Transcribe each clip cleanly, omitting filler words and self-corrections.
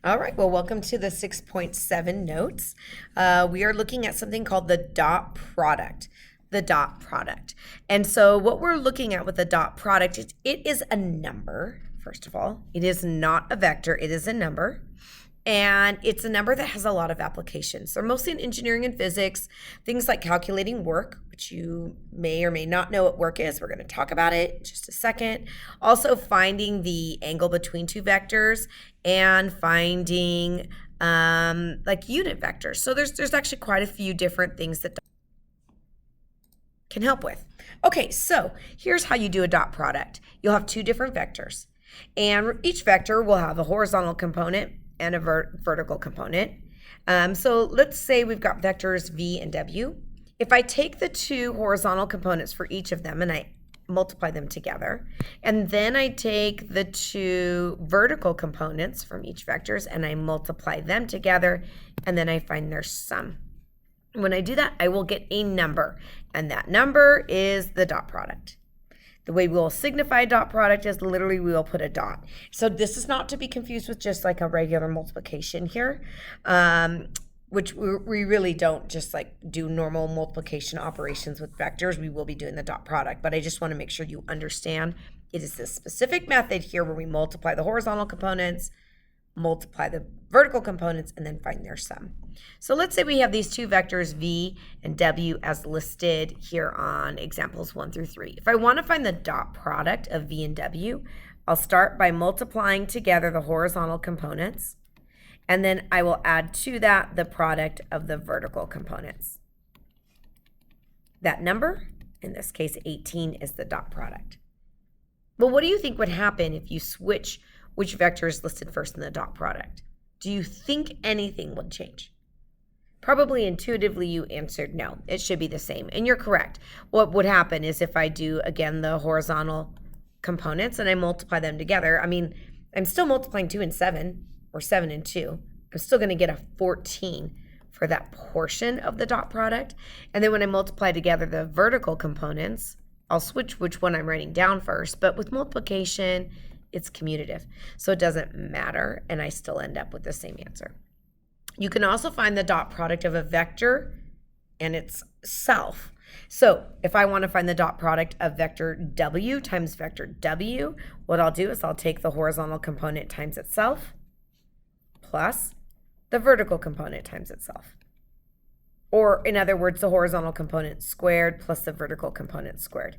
All right, well, welcome to the 6.7 notes. We are looking at something called the dot product. The dot product. And so what we're looking at with the dot product, it is a number, first of all. It is not a vector, it is a number. And it's a number that has a lot of applications. They're mostly in engineering and physics, things like calculating work, which you may or may not know what work is. We're going to talk about it in just a second. Also finding the angle between two vectors and finding like unit vectors. So there's actually quite a few different things that can help with. Okay, so here's how you do a dot product. You'll have two different vectors, and each vector will have a horizontal component and a vertical component. So let's say we've got vectors v and w. If I take the two horizontal components for each of them and I multiply them together, and then I take the two vertical components from each vectors and I multiply them together, and then I find their sum. When I do that, I will get a number, and that number is the dot product. The way we will signify a dot product is literally we will put a dot. So this is not to be confused with just like a regular multiplication here, which we really don't just like do normal multiplication operations with vectors. We will be doing the dot product, but I just want to make sure you understand it is this specific method here where we multiply the horizontal components, multiply the vertical components, and then find their sum. So let's say we have these two vectors v and w as listed here on examples 1 through 3. If I want to find the dot product of v and w, I'll start by multiplying together the horizontal components, and then I will add to that the product of the vertical components. That number, in this case 18, is the dot product. But what do you think would happen if you switch which vector is listed first in the dot product? Do you think anything would change? Probably intuitively you answered no, it should be the same, and you're correct. What would happen is if I do, again, the horizontal components and I multiply them together, I mean, I'm still multiplying 2 and 7, or 7 and 2. I'm still going to get a 14 for that portion of the dot product. And then when I multiply together the vertical components, I'll switch which one I'm writing down first, but with multiplication, it's commutative, so it doesn't matter, and I still end up with the same answer. You can also find the dot product of a vector and its self. So if I want to find the dot product of vector w times vector w, what I'll do is I'll take the horizontal component times itself plus the vertical component times itself. Or in other words, the horizontal component squared plus the vertical component squared.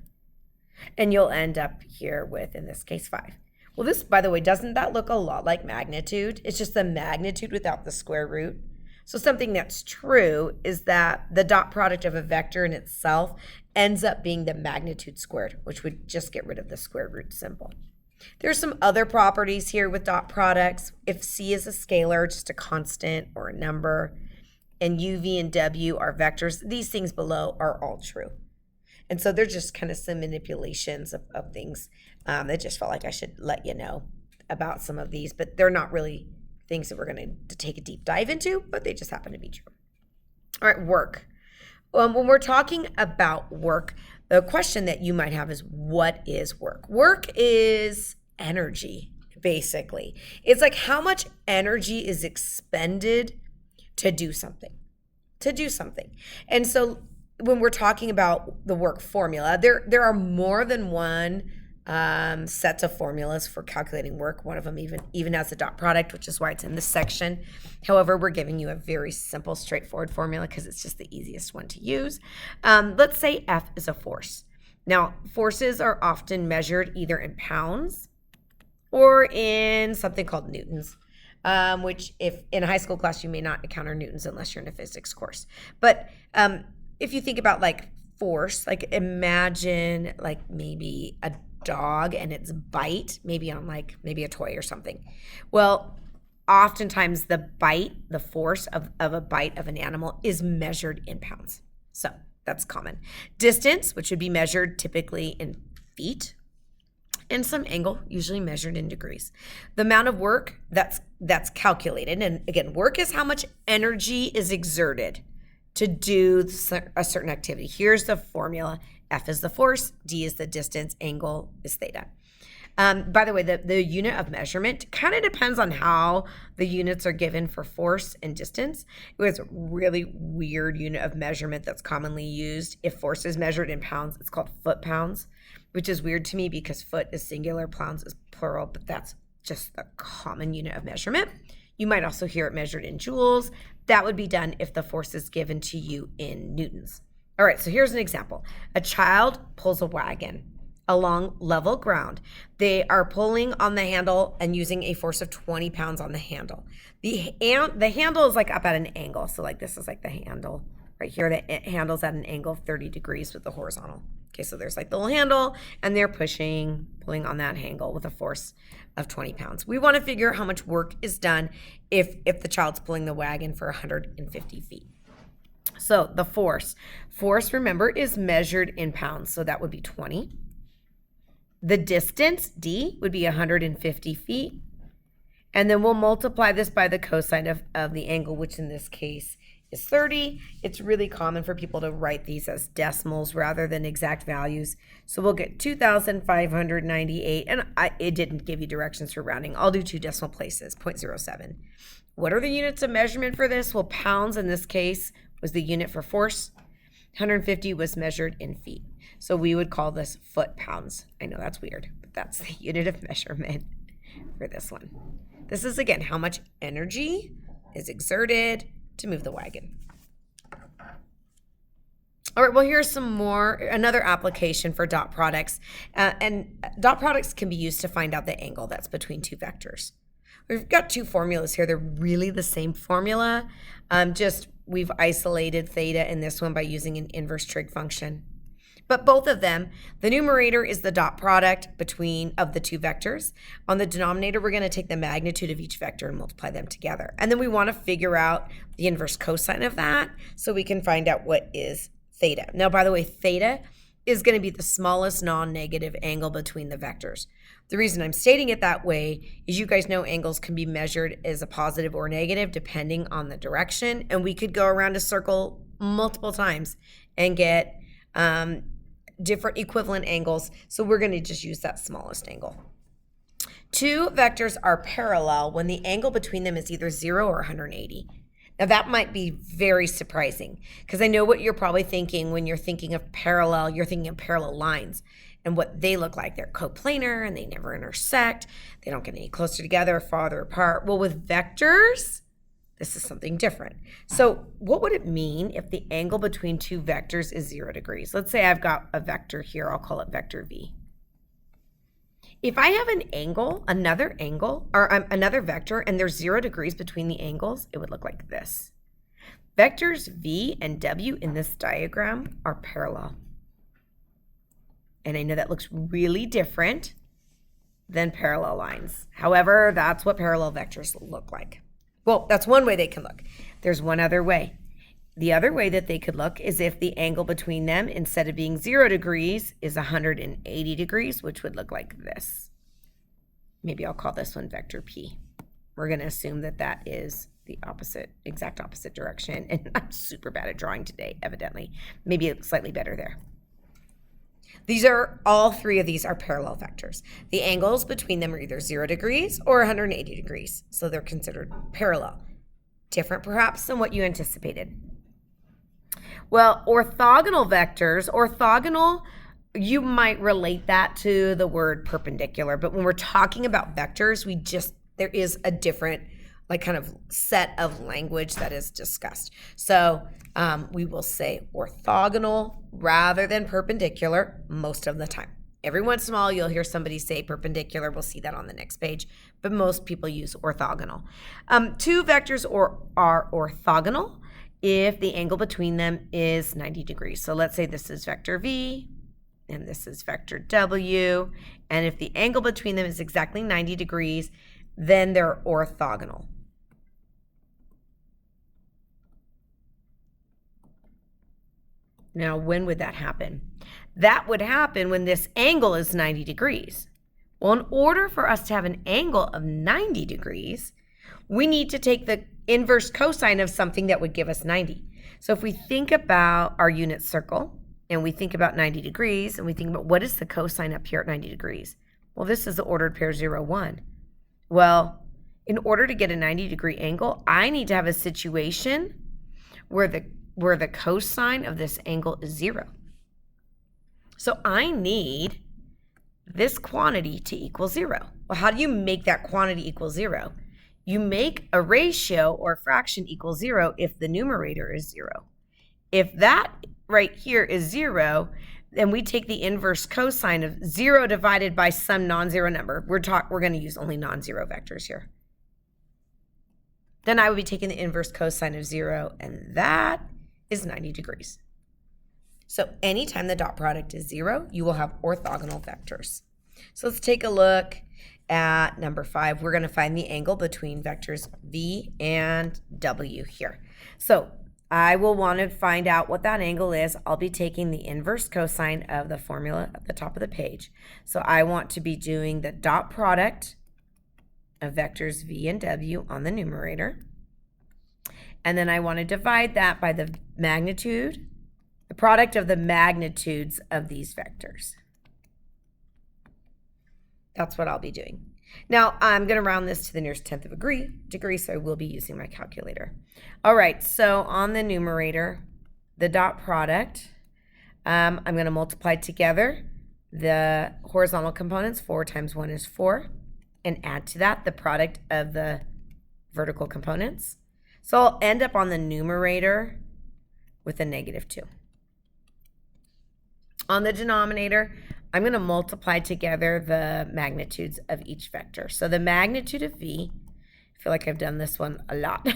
And you'll end up here with, in this case, 5. Well, this, by the way, doesn't that look a lot like magnitude? It's just the magnitude without the square root. So something that's true is that the dot product of a vector in itself ends up being the magnitude squared, which would just get rid of the square root symbol. There's some other properties here with dot products. If c is a scalar, just a constant or a number, and u, v, and w are vectors, these things below are all true. And so they're just kind of some manipulations of things that just felt like I should let you know about some of these, but they're not really things that we're going to take a deep dive into, but they just happen to be true. All right, work. When we're talking about work, the question that you might have is, what is work? Work is energy, basically. It's like how much energy is expended to do something, And so when we're talking about the work formula, there are more than one sets of formulas for calculating work. One of them even has a dot product, which is why it's in this section. However, we're giving you a very simple, straightforward formula because it's just the easiest one to use. Let's say F is a force. Now, forces are often measured either in pounds or in something called newtons. Which if in a high school class, you may not encounter newtons unless you're in a physics course. But if you think about like force, like imagine like maybe a dog and its bite, maybe on like maybe a toy or something. Well, oftentimes the force of a bite of an animal is measured in pounds. So that's common. Distance, which would be measured typically in feet, and some angle, usually measured in degrees. The amount of work that's calculated, and again, work is how much energy is exerted to do a certain activity. Here's the formula. F is the force, D is the distance, angle is theta. By the way, the unit of measurement kind of depends on how the units are given for force and distance. It was a really weird unit of measurement that's commonly used. If force is measured in pounds, it's called foot-pounds, which is weird to me because foot is singular, pounds is plural, but that's just a common unit of measurement. You might also hear it measured in joules. That would be done if the force is given to you in newtons. All right, so here's an example. A child pulls a wagon along level ground. They are pulling on the handle and using a force of 20 pounds on the handle. The handle is like up at an angle. So like this is like the handle right here. The handle's at an angle of 30 degrees with the horizontal. Okay, so there's like the little handle and they're pulling on that handle with a force of 20 pounds. We want to figure out how much work is done if the child's pulling the wagon for 150 feet. So the force, remember, is measured in pounds. So that would be 20. The distance, D, would be 150 feet. And then we'll multiply this by the cosine of the angle, which in this case is 30. It's really common for people to write these as decimals rather than exact values. So we'll get 2,598. And it didn't give you directions for rounding. I'll do 2 decimal places, 0.07. What are the units of measurement for this? Well, pounds in this case was the unit for force. 150 was measured in feet. So we would call this foot-pounds. I know that's weird, but that's the unit of measurement for this one. This is, again, how much energy is exerted to move the wagon. All right, well, here's another application for dot products. And dot products can be used to find out the angle that's between 2 vectors. We've got 2 formulas here. They're really the same formula, just we've isolated theta in this one by using an inverse trig function. But both of them, the numerator is the dot product of the 2 vectors. On the denominator, we're going to take the magnitude of each vector and multiply them together. And then we want to figure out the inverse cosine of that so we can find out what is theta. Now, by the way, theta is going to be the smallest non-negative angle between the vectors. The reason I'm stating it that way is you guys know angles can be measured as a positive or negative depending on the direction. And we could go around a circle multiple times and get different equivalent angles. So we're going to just use that smallest angle. 2 vectors are parallel when the angle between them is either 0 or 180. Now that might be very surprising because I know what you're probably thinking when you're thinking of parallel, you're thinking of parallel lines and what they look like. They're coplanar and they never intersect. They don't get any closer together or farther apart. Well, with vectors, this is something different. So what would it mean if the angle between 2 vectors is 0 degrees? Let's say I've got a vector here. I'll call it vector V. If I have an angle, another vector, and there's 0 degrees between the angles, it would look like this. Vectors V and W in this diagram are parallel. And I know that looks really different than parallel lines. However, that's what parallel vectors look like. Well, that's one way they can look. There's one other way. The other way that they could look is if the angle between them, instead of being 0 degrees, is 180 degrees, which would look like this. Maybe I'll call this one vector P. We're going to assume that that is the exact opposite direction. And I'm super bad at drawing today, evidently. Maybe it's slightly better there. All 3 of these are parallel vectors. The angles between them are either 0 degrees or 180 degrees. So they're considered parallel. Different perhaps than what you anticipated. Well, orthogonal vectors, you might relate that to the word perpendicular, but when we're talking about vectors, there is a different kind of set of language that is discussed. So we will say orthogonal rather than perpendicular most of the time. Every once in a while, you'll hear somebody say perpendicular. We'll see that on the next page, but most people use orthogonal. 2 vectors are orthogonal if the angle between them is 90 degrees. So let's say this is vector V and this is vector W. And if the angle between them is exactly 90 degrees, then they're orthogonal. Now, when would that happen? That would happen when this angle is 90 degrees. Well, in order for us to have an angle of 90 degrees, we need to take the inverse cosine of something that would give us 90. So if we think about our unit circle and we think about 90 degrees and we think about what is the cosine up here at 90 degrees, Well, this is the ordered pair 0, 1. Well, in order to get a 90-degree angle, I need to have a situation where the cosine of this angle is 0. So I need this quantity to equal 0. Well, how do you make that quantity equal 0? You make a ratio or a fraction equal 0 if the numerator is 0. If that right here is 0, then we take the inverse cosine of 0 divided by some non-zero number. We're going to use only non-zero vectors here. Then I would be taking the inverse cosine of 0, and that is 90 degrees. So anytime the dot product is 0, you will have orthogonal vectors. So let's take a look at number 5. We're going to find the angle between vectors v and w here. So I will want to find out what that angle is. I'll be taking the inverse cosine of the formula at the top of the page. So I want to be doing the dot product of vectors v and w on the numerator. And then I want to divide that by the magnitude, the product of the magnitudes of these vectors. That's what I'll be doing. Now, I'm going to round this to the nearest tenth of a degree, so I will be using my calculator. All right, so on the numerator, the dot product, I'm going to multiply together the horizontal components. 4 times 1 is 4, and add to that the product of the vertical components. So I'll end up on the numerator with a -2. On the denominator, I'm going to multiply together the magnitudes of each vector. So the magnitude of v, I feel like I've done this one a lot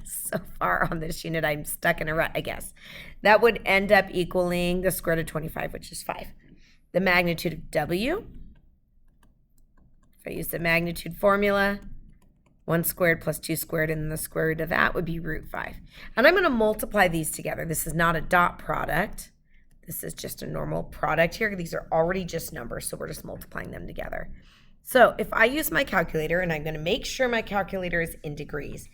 so far on this unit. I'm stuck in a rut, I guess. That would end up equaling the square root of 25, which is 5. The magnitude of w, if I use the magnitude formula, 1 squared plus 2 squared, and the square root of that would be root 5. And I'm going to multiply these together. This is not a dot product. This is just a normal product here. These are already just numbers, so we're just multiplying them together. So if I use my calculator, and I'm going to make sure my calculator is in degrees,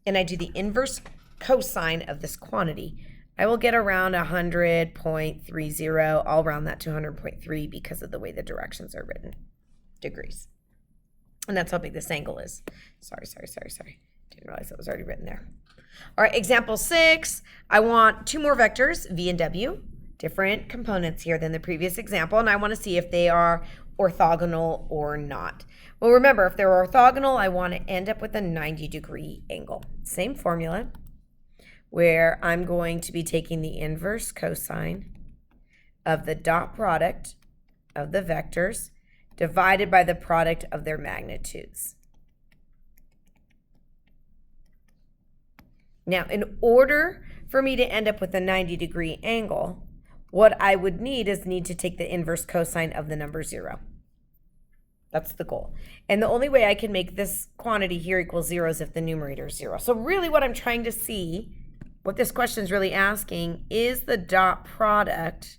and I do the inverse cosine of this quantity, I will get around 100.30. I'll round that to 100.3 because of the way the directions are written, degrees. And that's how big this angle is. Sorry. Didn't realize that was already written there. All right, example 6. I want 2 more vectors, v and w. Different components here than the previous example, and I want to see if they are orthogonal or not. Well, remember, if they're orthogonal, I want to end up with a 90-degree angle. Same formula, where I'm going to be taking the inverse cosine of the dot product of the vectors divided by the product of their magnitudes. Now, in order for me to end up with a 90-degree angle, what I would need to take the inverse cosine of the number 0. That's the goal. And the only way I can make this quantity here equal 0 is if the numerator is 0. So really what I'm trying to see, what this question is really asking, is the dot product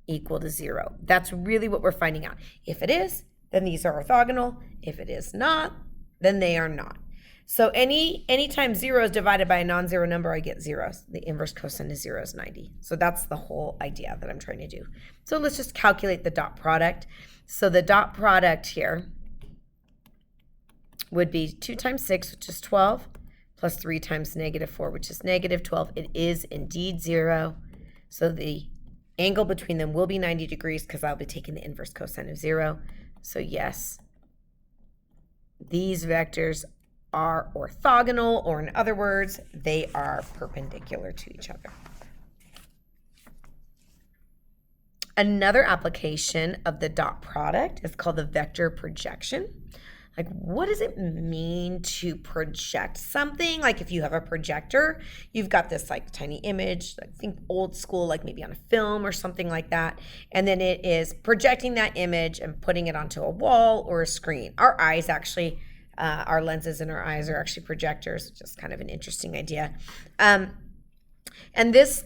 equal to 0? That's really what we're finding out. If it is, then these are orthogonal. If it is not, then they are not. So anytime 0 is divided by a non-zero number, I get zeros. The inverse cosine of 0 is 90. So that's the whole idea that I'm trying to do. So let's just calculate the dot product. So the dot product here would be 2 times 6, which is 12, plus 3 times -4, which is -12. It is indeed 0. So the angle between them will be 90 degrees because I'll be taking the inverse cosine of 0. So yes, these vectors are orthogonal, or in other words, they are perpendicular to each other. Another application of the dot product is called the vector projection. Like, what does it mean to project something? Like, if you have a projector, you've got this like tiny image, I think old school, like maybe on a film or something like that. And then it is projecting that image and putting it onto a wall or a screen. Our eyes actually, our lenses in our eyes are actually projectors, just kind of an interesting idea. And this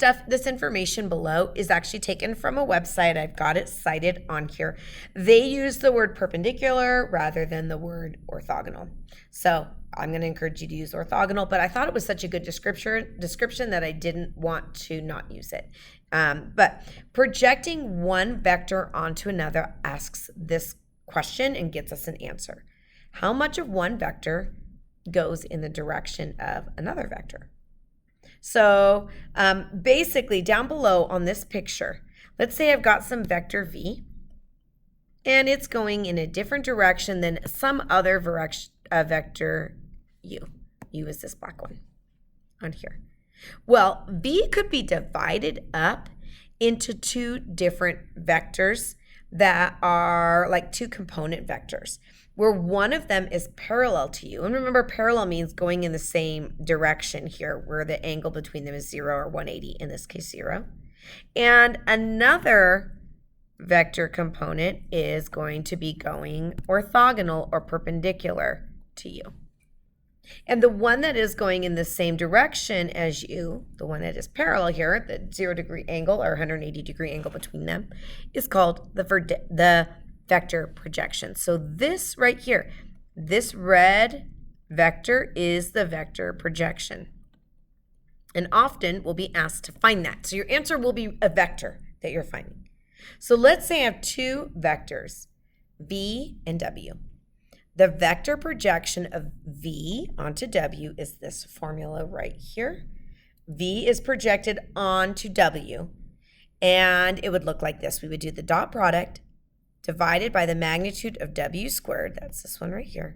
information below is actually taken from a website. I've got it cited on here. They use the word perpendicular rather than the word orthogonal. So I'm going to encourage you to use orthogonal, but I thought it was such a good description that I didn't want to not use it. But projecting one vector onto another asks this question and gets us an answer. How much of one vector goes in the direction of another vector? So basically down below on this picture, let's say I've got some vector v, and it's going in a different direction than some other vector u. U is this black one on here. Well, v could be divided up into two different vectors that are like two component vectors, where one of them is parallel to you. And remember, parallel means going in the same direction here, where the angle between them is 0 or 180, in this case 0. And another vector component is going to be going orthogonal or perpendicular to you. And the one that is going in the same direction as you, the one that is parallel here, the 0-degree angle or 180-degree angle between them, is called the vector projection. So this right here, this red vector is the vector projection. And often we'll be asked to find that. So your answer will be a vector that you're finding. So let's say I have two vectors, v and w. The vector projection of v onto w is this formula right here. V is projected onto w, and it would look like this. We would do the dot product divided by the magnitude of w squared. That's this one right here.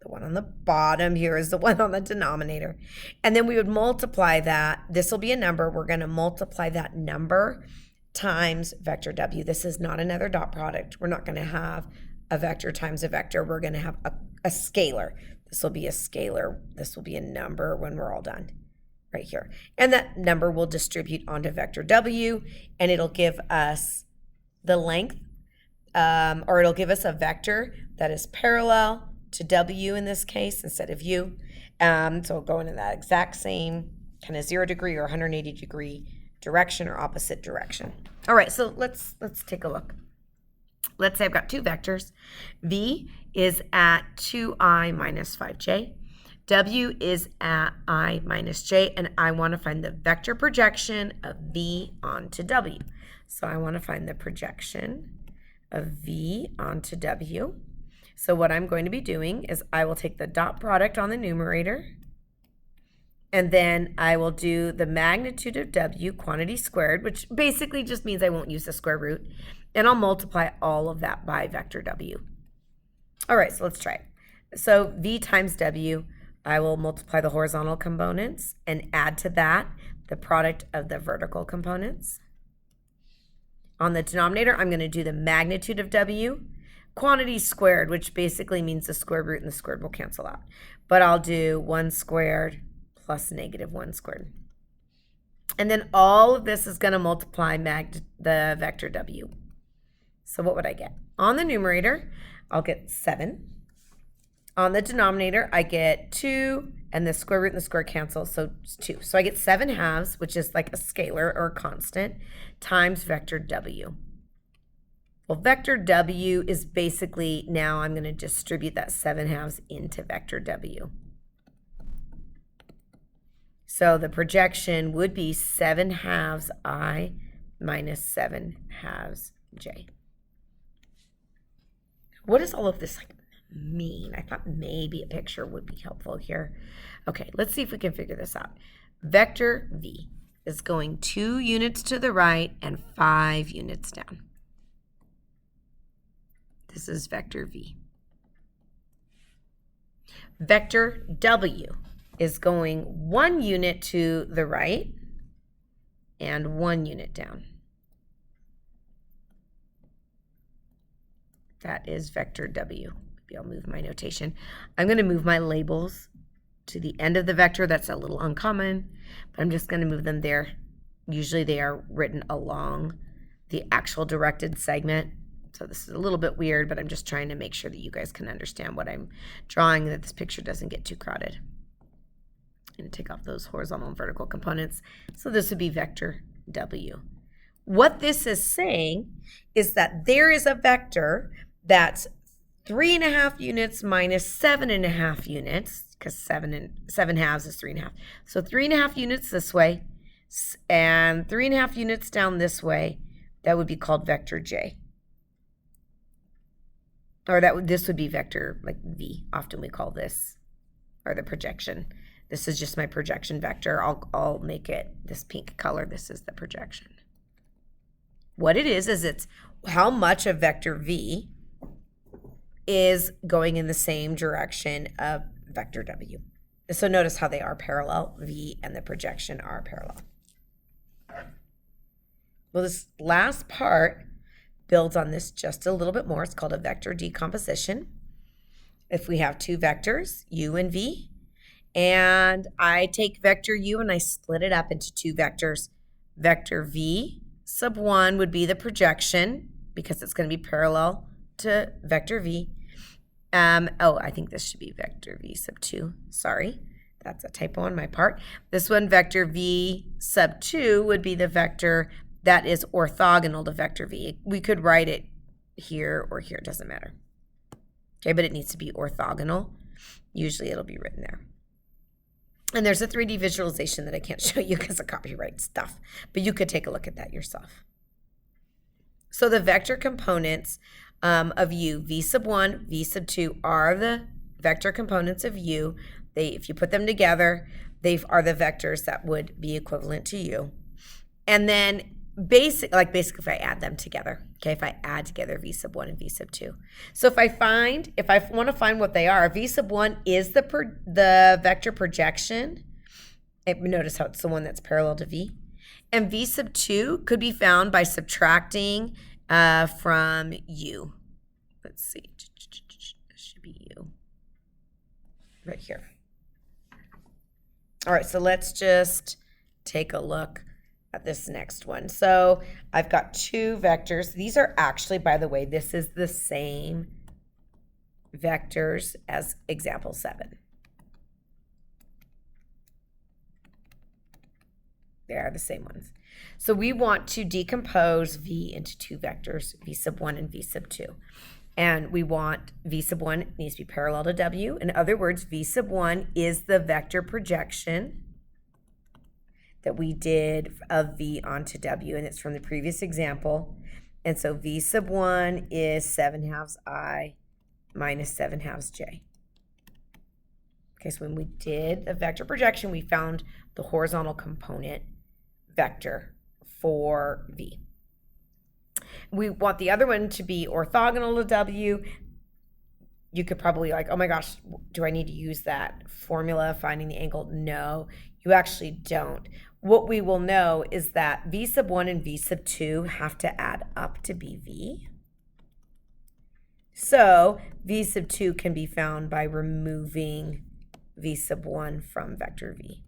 The one on the bottom here is the one on the denominator. And then we would multiply that. This will be a number. We're going to multiply that number times vector w. This is not another dot product. We're not going to have a vector times a vector. We're going to have a scalar. This will be a scalar. This will be a number when we're all done right here. And that number will distribute onto vector w, and it'll give us the length, or it'll give us a vector that is parallel to w in this case instead of u. So going in that exact same kind of 0-degree or 180-degree direction or opposite direction. All right, so let's take a look. Let's say I've got two vectors. V is at 2i minus 5j. W is at I minus j, and I want to find the vector projection of V onto W. So I want to find the projection of V onto W. So what I'm going to be doing is I will take the dot product on the numerator, and then I will do the magnitude of W, quantity squared, which basically just means I won't use the square root, and I'll multiply all of that by vector W. All right, so let's try it. So V times W, I will multiply the horizontal components and add to that the product of the vertical components. On the denominator, I'm going to do the magnitude of W, quantity squared, which basically means the square root and the squared will cancel out. But I'll do 1 squared plus negative 1 squared. And then all of this is going to multiply the vector W. So what would I get? On the numerator, I'll get 7. On the denominator, I get 2, and the square root and the square cancel, so it's 2. So I get 7 halves, which is like a scalar or a constant, times vector W. Well, vector W is basically, now I'm going to distribute that 7 halves into vector W. So the projection would be 7 halves I minus 7 halves j. What does all of this mean? I thought maybe a picture would be helpful here. Okay, let's see if we can figure this out. Vector V is going 2 units to the right and 5 units down. This is vector V. Vector W is going 1 unit to the right and 1 unit down. That is vector W. Maybe I'll move my notation. I'm going to move my labels to the end of the vector. That's a little uncommon, but I'm just going to move them there. Usually they are written along the actual directed segment. So this is a little bit weird, but I'm just trying to make sure that you guys can understand what I'm drawing, that this picture doesn't get too crowded. I'm going to take off those horizontal and vertical components. So this would be vector W. What this is saying is that there is a vector that's 3.5 units minus 7.5 units, because 7 halves is 3.5. So 3.5 units this way and 3.5 units down this way. That would be called vector J. or this would be vector like V. Often we call this, or the projection. This is just my projection vector. I'll make it this pink color. This is the projection. What it is it's how much of vector V is going in the same direction of vector W. So notice how they are parallel. V and the projection are parallel. Well, this last part builds on this just a little bit more. It's called a vector decomposition. If we have two vectors, U and V, and I take vector U and I split it up into two vectors. Vector V sub 1 would be the projection because it's going to be parallel to vector V. I think this should be vector V sub 2. Sorry, that's a typo on my part. This one, vector V sub 2, would be the vector that is orthogonal to vector V. We could write it here or here, it doesn't matter. Okay, but it needs to be orthogonal. Usually it'll be written there. And there's a 3D visualization that I can't show you because of copyright stuff, but you could take a look at that yourself. So the vector components of U, V sub 1, V sub 2 are the vector components of U. If you put them together, they are the vectors that would be equivalent to U. And then basically if I add them together, okay, if I add together V sub 1 and V sub 2. So if I want to find what they are, V sub 1 is the vector projection. Notice how it's the one that's parallel to V. And V sub 2 could be found by subtracting from U. Let's see. This should be U. Right here. All right, so let's just take a look at this next one. So I've got two vectors. These are actually, by the way, this is the same vectors as example 7. They are the same ones. So we want to decompose V into two vectors, V sub 1 and V sub 2. And we want V sub 1 needs to be parallel to W. In other words, V sub 1 is the vector projection that we did of V onto W, and it's from the previous example. And so V sub 1 is 7/2 I minus 7/2 J. Okay, so when we did the vector projection, we found the horizontal component vector for V. We want the other one to be orthogonal to W. You could probably oh my gosh, do I need to use that formula, finding the angle? No, you actually don't. What we will know is that V sub 1 and V sub 2 have to add up to be V. So V sub 2 can be found by removing V sub 1 from vector V.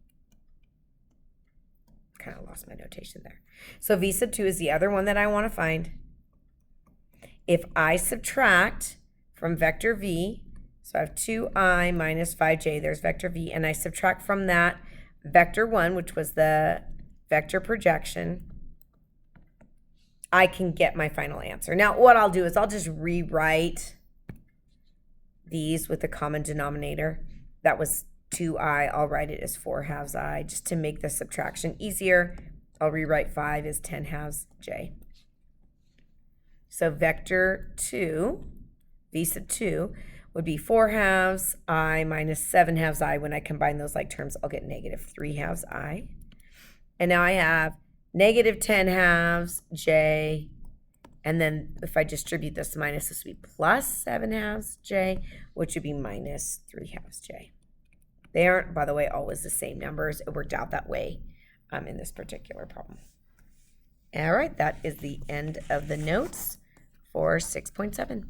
Kind of lost my notation there. So V sub 2 is the other one that I want to find. If I subtract from vector V, so I have 2I minus 5J, there's vector V, and I subtract from that vector 1, which was the vector projection, I can get my final answer. Now, what I'll do is I'll just rewrite these with the common denominator. That was 2I. I'll write it as 4/2 I just to make the subtraction easier. I'll rewrite 5 as 10/2 J. So vector 2, V sub 2, would be 4/2 I minus 7/2 I. When I combine those like terms, I'll get negative 3/2 I. And now I have negative 10/2 J. And then if I distribute this minus, this would be plus 7/2 J, which would be minus 3/2 J. They aren't, by the way, always the same numbers. It worked out that way in this particular problem. All right, that is the end of the notes for 6.7.